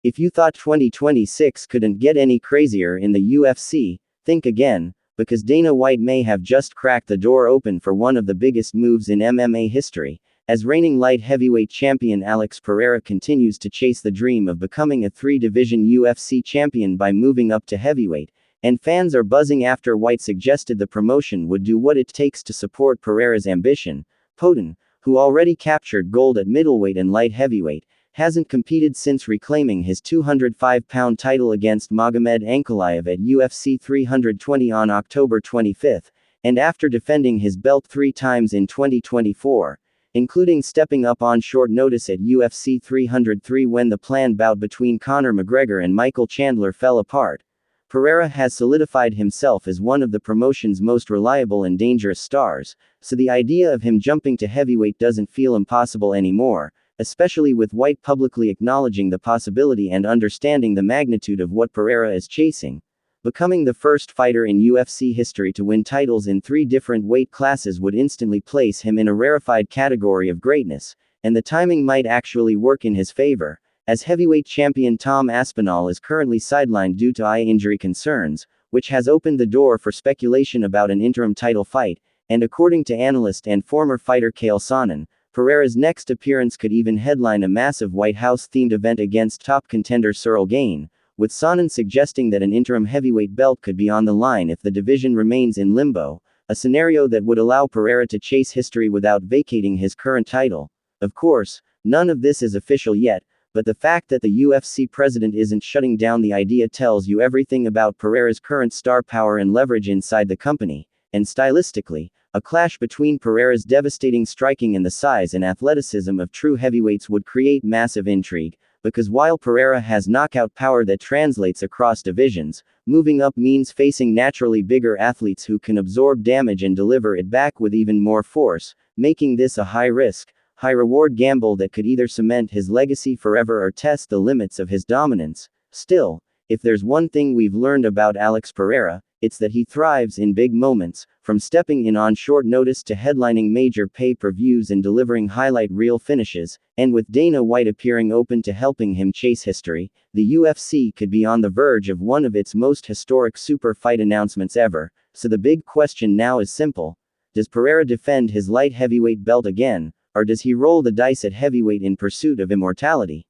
If you thought 2026 couldn't get any crazier in the UFC, think again, because Dana White may have just cracked the door open for one of the biggest moves in MMA history, as reigning light heavyweight champion Alex Pereira continues to chase the dream of becoming a three-division UFC champion by moving up to heavyweight, and fans are buzzing after White suggested the promotion would do what it takes to support Pereira's ambition. Poatan, who already captured gold at middleweight and light heavyweight, hasn't competed since reclaiming his 205-pound title against Magomed Ankalaev at UFC 320 on October 25, and after defending his belt 3 times in 2024, including stepping up on short notice at UFC 303 when the planned bout between Conor McGregor and Michael Chandler fell apart, Pereira has solidified himself as one of the promotion's most reliable and dangerous stars, so the idea of him jumping to heavyweight doesn't feel impossible anymore, especially with White publicly acknowledging the possibility and understanding the magnitude of what Pereira is chasing. Becoming the first fighter in UFC history to win titles in 3 different weight classes would instantly place him in a rarefied category of greatness, and the timing might actually work in his favor, as heavyweight champion Tom Aspinall is currently sidelined due to eye injury concerns, which has opened the door for speculation about an interim title fight, and according to analyst and former fighter Chael Sonnen, Pereira's next appearance could even headline a massive White House-themed event against top contender Ciryl Gane, with Sonnen suggesting that an interim heavyweight belt could be on the line if the division remains in limbo, a scenario that would allow Pereira to chase history without vacating his current title. Of course, none of this is official yet, but the fact that the UFC president isn't shutting down the idea tells you everything about Pereira's current star power and leverage inside the company, and stylistically, a clash between Pereira's devastating striking and the size and athleticism of true heavyweights would create massive intrigue, because while Pereira has knockout power that translates across divisions, moving up means facing naturally bigger athletes who can absorb damage and deliver it back with even more force, making this a high-risk, high-reward gamble that could either cement his legacy forever or test the limits of his dominance. Still, if there's one thing we've learned about Alex Pereira, it's that he thrives in big moments, from stepping in on short notice to headlining major pay-per-views and delivering highlight reel finishes, and with Dana White appearing open to helping him chase history, the UFC could be on the verge of one of its most historic super fight announcements ever. So the big question now is simple: does Pereira defend his light heavyweight belt again, or does he roll the dice at heavyweight in pursuit of immortality?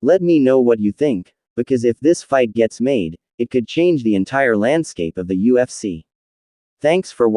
Let me know what you think, because if this fight gets made, it could change the entire landscape of the UFC. Thanks for watching.